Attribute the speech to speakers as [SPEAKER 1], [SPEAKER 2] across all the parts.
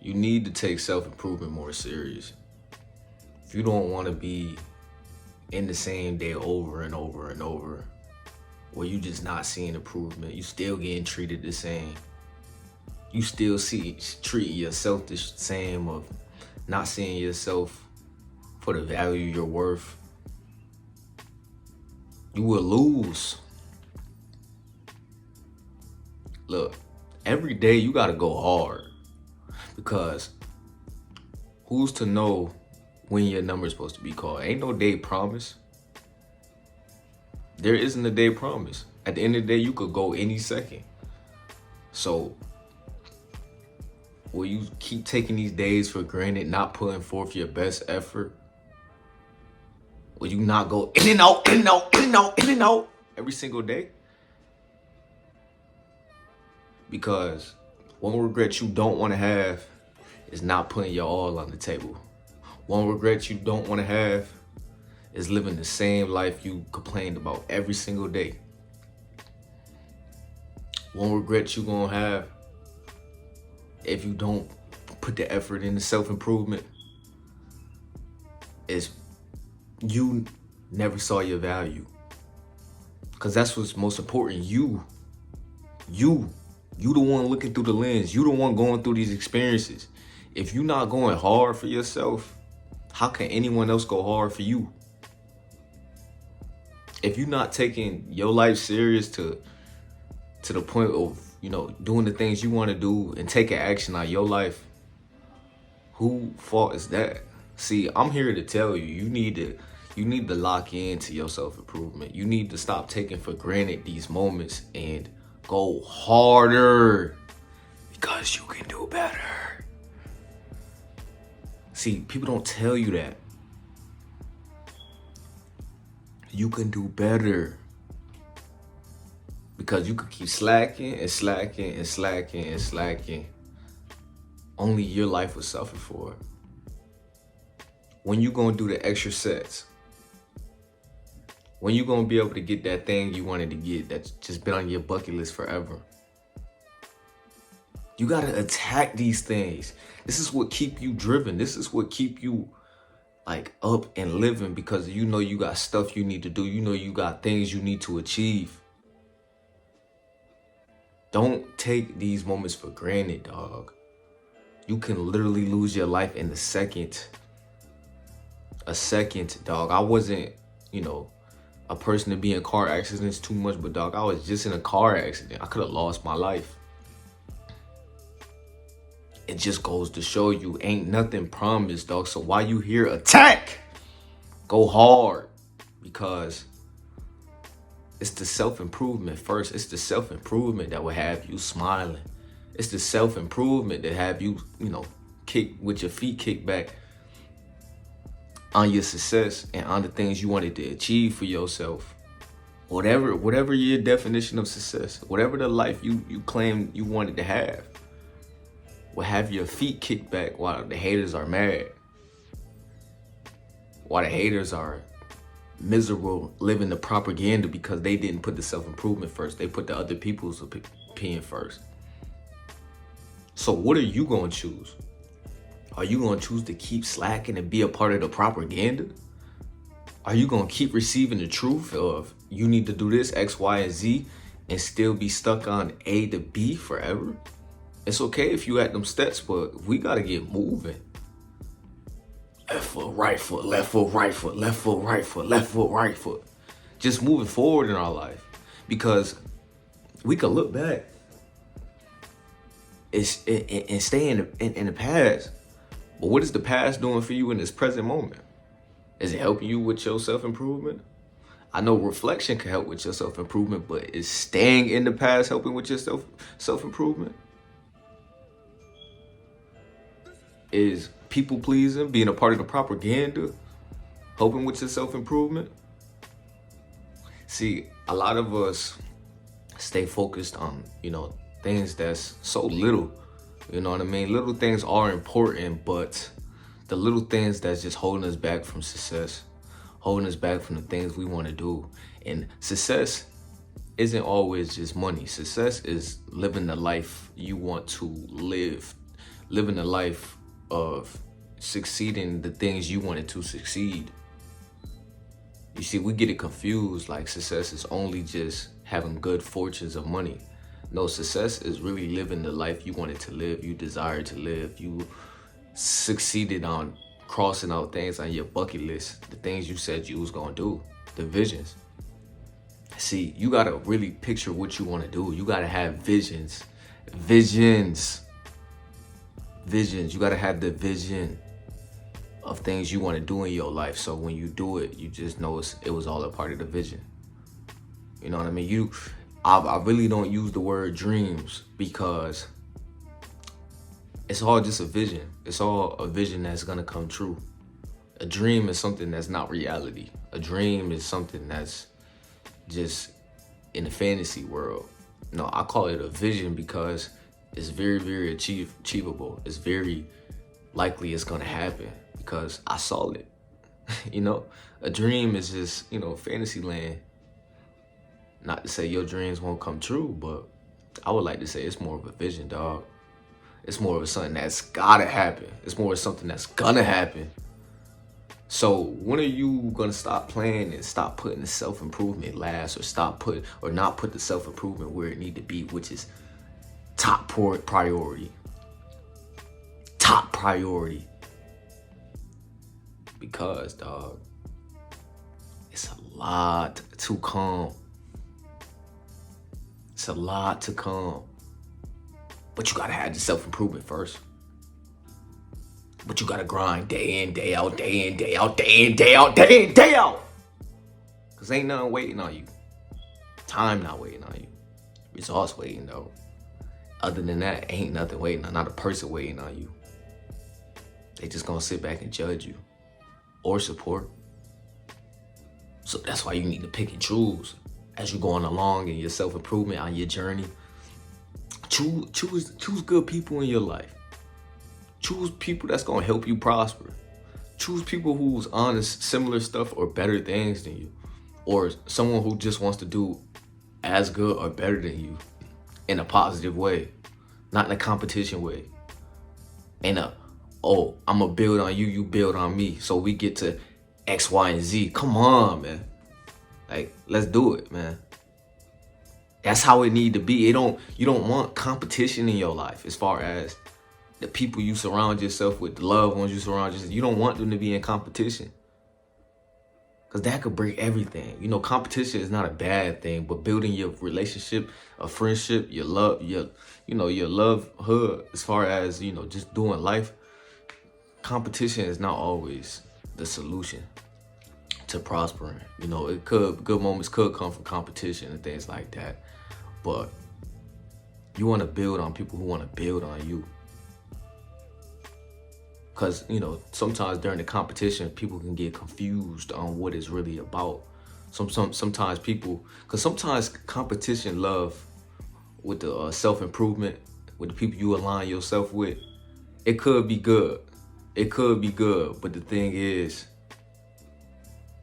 [SPEAKER 1] You need to take self-improvement more serious. If you don't want to be in the same day over and over and over, where you just not seeing improvement, you still getting treated the same. You still treating yourself the same, of not seeing yourself for the value you're worth. You will lose. Look, every day you gotta go hard, because who's to know when your number is supposed to be called? Ain't no day promise. There isn't a day promise. At the end of the day, you could go any second. So will you keep taking these days for granted, not putting forth your best effort? Will you not go in and out, in and out, in and out, in and out every single day? Because one regret you don't want to have is not putting your all on the table. One regret you don't want to have is living the same life you complained about every single day. One regret you gonna have if you don't put the effort into self-improvement is you never saw your value. Because that's what's most important. You the one looking through the lens. You the one going through these experiences. If you're not going hard for yourself, how can anyone else go hard for you? If you're not taking your life serious to the point of, doing the things you want to do and taking action on your life, who fault is that? See, I'm here to tell you, you need to lock into your self-improvement. You need to stop taking for granted these moments and go harder, because you can do better. See, people don't tell you that. You can do better. Because you could keep slacking and slacking and slacking and slacking. Only your life will suffer for it. When you gonna do the extra sets? When you gonna be able to get that thing you wanted to get that's just been on your bucket list forever? You gotta attack these things. This is what keep you driven. This is what keep you up and living, because you got stuff you need to do. You got things you need to achieve. Don't take these moments for granted, dog. You can literally lose your life in a second. A second, dog. I wasn't, a person to be in car accidents too much, but dog, I was just in a car accident. I could have lost my life. It just goes to show you, ain't nothing promised, dog. So while you hear attack, go hard, because it's the self-improvement first. It's the self-improvement that will have you smiling. It's the self-improvement that have you, kick with your feet kicked back on your success and on the things you wanted to achieve for yourself. Whatever your definition of success, whatever the life you claim you wanted to have, will have your feet kicked back while the haters are mad. While the haters are miserable living the propaganda because they didn't put the self-improvement first. They put the other people's opinion first. So what are you going to choose? Are you going to choose to keep slacking and be a part of the propaganda? Are you going to keep receiving the truth of you need to do this, X, Y, and Z, and still be stuck on A to B forever? It's okay if you at them steps, but we got to get moving. Left foot, right foot, left foot, right foot, left foot, right foot, left foot, right foot. Just moving forward in our life. Because we can look back and stay in the past. But what is the past doing for you in this present moment? Is it helping you with your self-improvement? I know reflection can help with your self-improvement, but is staying in the past helping with your self-improvement? Is people pleasing, being a part of the propaganda, helping with your self-improvement? See, a lot of us stay focused on, things that's so little. You know what I mean? Little things are important, but the little things that's just holding us back from success, holding us back from the things we want to do. And success isn't always just money. Success is living the life you want to live, living a life of succeeding the things you wanted to succeed. You see, we get it confused, like success is only just having good fortunes of money. No, success is really living the life you wanted to live, you desire to live. You succeeded on crossing out things on your bucket list, the things you said you was gonna do, the visions. See, you gotta really picture what you wanna do. You gotta have visions. Visions. You gotta have the vision of things you wanna do in your life. So when you do it, you just know it was all a part of the vision. You know what I mean? I really don't use the word dreams because it's all just a vision. It's all a vision that's gonna come true. A dream is something that's not reality. A dream is something that's just in the fantasy world. No, I call it a vision because it's very, very achievable. It's very likely it's gonna happen because I saw it. You know, a dream is just, fantasy land. Not to say your dreams won't come true, but I would like to say it's more of a vision, dog. It's more of something that's gotta happen. It's more of something that's gonna happen. So when are you gonna stop playing and stop putting the self-improvement last, or not put the self-improvement where it need to be, which is top priority. Top priority. Because, dog, it's a lot to come. It's a lot to come. But you gotta have the self-improvement first. But you gotta grind day in, day out, day in, day out, day in, day out, day in, day out. Cause ain't nothing waiting on you. Time not waiting on you. Results waiting though. Other than that, ain't nothing waiting on, not a person waiting on you. They just gonna sit back and judge you or support. So that's why you need to pick and choose as you're going along in your self-improvement on your journey. Choose good people in your life. Choose people that's gonna help you prosper. Choose people who's on similar stuff or better things than you. Or someone who just wants to do as good or better than you in a positive way. Not in a competition way. In a, oh, I'm gonna build on you, you build on me. So we get to X, Y, and Z. Come on, man. Like, let's do it, man. That's how it need to be. You don't want competition in your life as far as the people you surround yourself with, the loved ones you surround yourself. You don't want them to be in competition. Because that could break everything. Competition is not a bad thing, but building your relationship, a friendship, your love, your love hood, as far as, just doing life, competition is not always the solution to prospering. Good moments could come from competition and things like that. But you want to build on people who want to build on you. Because, sometimes during the competition, people can get confused on what it's really about. Sometimes people, because sometimes competition love with the self-improvement, with the people you align yourself with, it could be good. It could be good. But the thing is,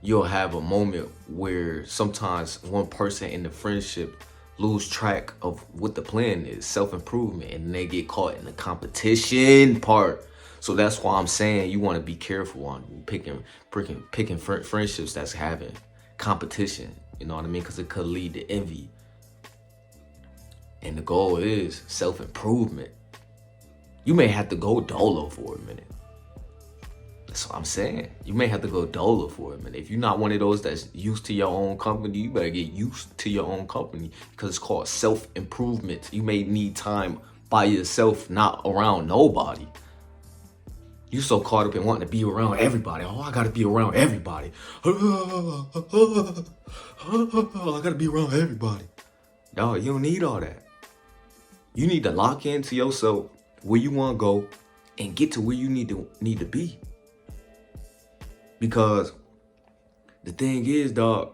[SPEAKER 1] you'll have a moment where sometimes one person in the friendship lose track of what the plan is, self-improvement, and they get caught in the competition part. So that's why I'm saying you want to be careful on picking friendships that's having competition. You know what I mean? Because it could lead to envy. And the goal is self-improvement. You may have to go dolo for a minute. That's what I'm saying. You may have to go dolo for a minute. If you're not one of those that's used to your own company, you better get used to your own company because it's called self-improvement. You may need time by yourself, not around nobody. You so caught up in wanting to be around everybody. Oh, I gotta be around everybody. I gotta be around everybody. Dog, you don't need all that. You need to lock into yourself, where you want to go, and get to where you need to be. Because the thing is, dog,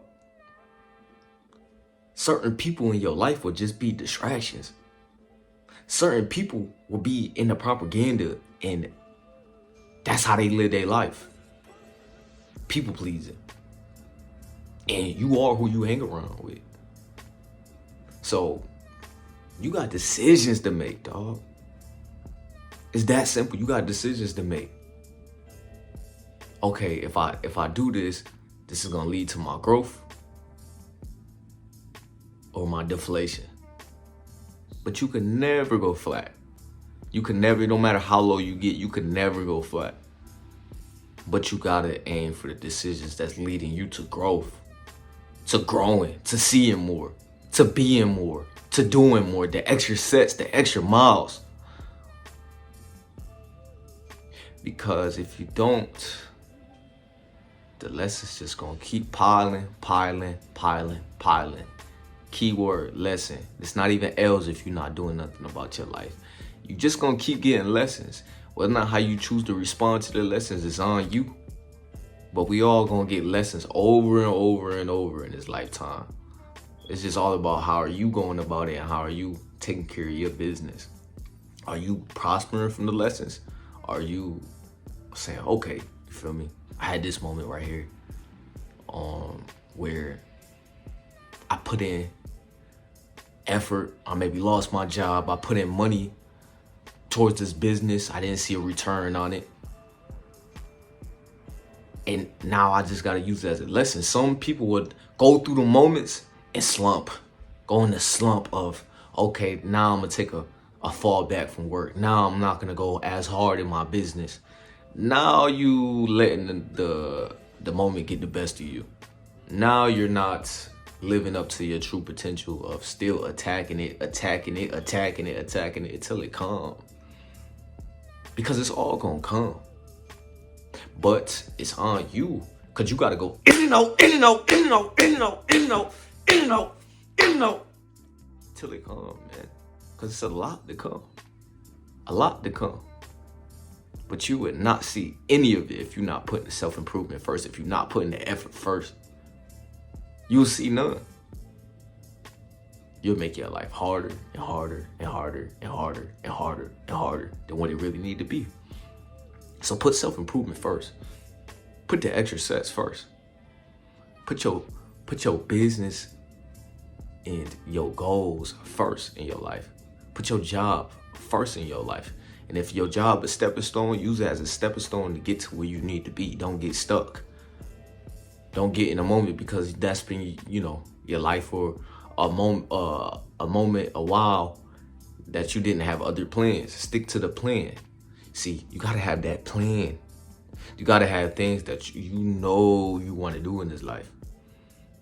[SPEAKER 1] certain people in your life will just be distractions. Certain people will be in the propaganda, and that's how they live their life. People pleasing. And you are who you hang around with. So you got decisions to make, dog. It's that simple. You got decisions to make. Okay, if I do this, this is gonna lead to my growth or my deflation. But you can never go flat. You can never, no matter how low you get, you can never go flat. But you gotta aim for the decisions that's leading you to growth, to growing, to seeing more, to being more, to doing more, the extra sets, the extra miles. Because if you don't, the lessons just gonna keep piling. Keyword lesson. It's not even L's if you're not doing nothing about your life. You just gonna keep getting lessons. Whether or not how you choose to respond to the lessons is on you. But we all gonna get lessons over and over and over in this lifetime. It's just all about how are you going about it and how are you taking care of your business. Are you prospering from the lessons? Are you saying, okay, you feel me? I had this moment right here where I put in effort. I maybe lost my job. I put in money towards this business. I didn't see a return on it. And now I just got to use it as a lesson. Some people would go through the moments and slump. Go in the slump of, okay, now I'm going to take a fall back from work. Now I'm not going to go as hard in my business. Now you letting the moment get the best of you. Now you're not living up to your true potential of still attacking it until it comes. Because it's all gonna come. But it's on you. Cause you gotta go in and out till it comes, man. Cause it's a lot to come. A lot to come. But you would not see any of it if you're not putting the self-improvement first, if you're not putting the effort first. You'll see none. You'll make your life harder and harder and harder and harder and harder and harder than what it really need to be. So put self-improvement first. Put the extra sets first. Put your business and your goals first in your life. Put your job first in your life. And if your job is stepping stone, use it as a stepping stone to get to where you need to be. Don't get stuck. Don't get in a moment because that's been, your life for a moment, a while that you didn't have other plans. Stick to the plan. See, you gotta have that plan. You gotta have things that you want to do in this life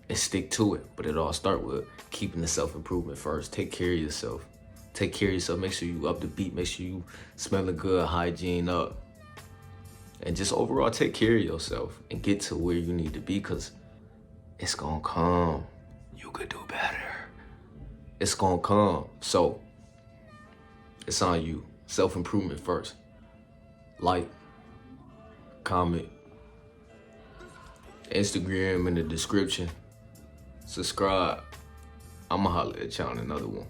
[SPEAKER 1] and stick to it. But it all starts with keeping the self-improvement first. Take care of yourself. Take care of yourself. Make sure you up to beat. Make sure you smelling good, hygiene up. And just overall take care of yourself and get to where you need to be because it's gonna come. You could do better. It's gonna come. So it's on you. Self-improvement first. Like, comment, Instagram in the description. Subscribe. I'ma holler at y'all in another one.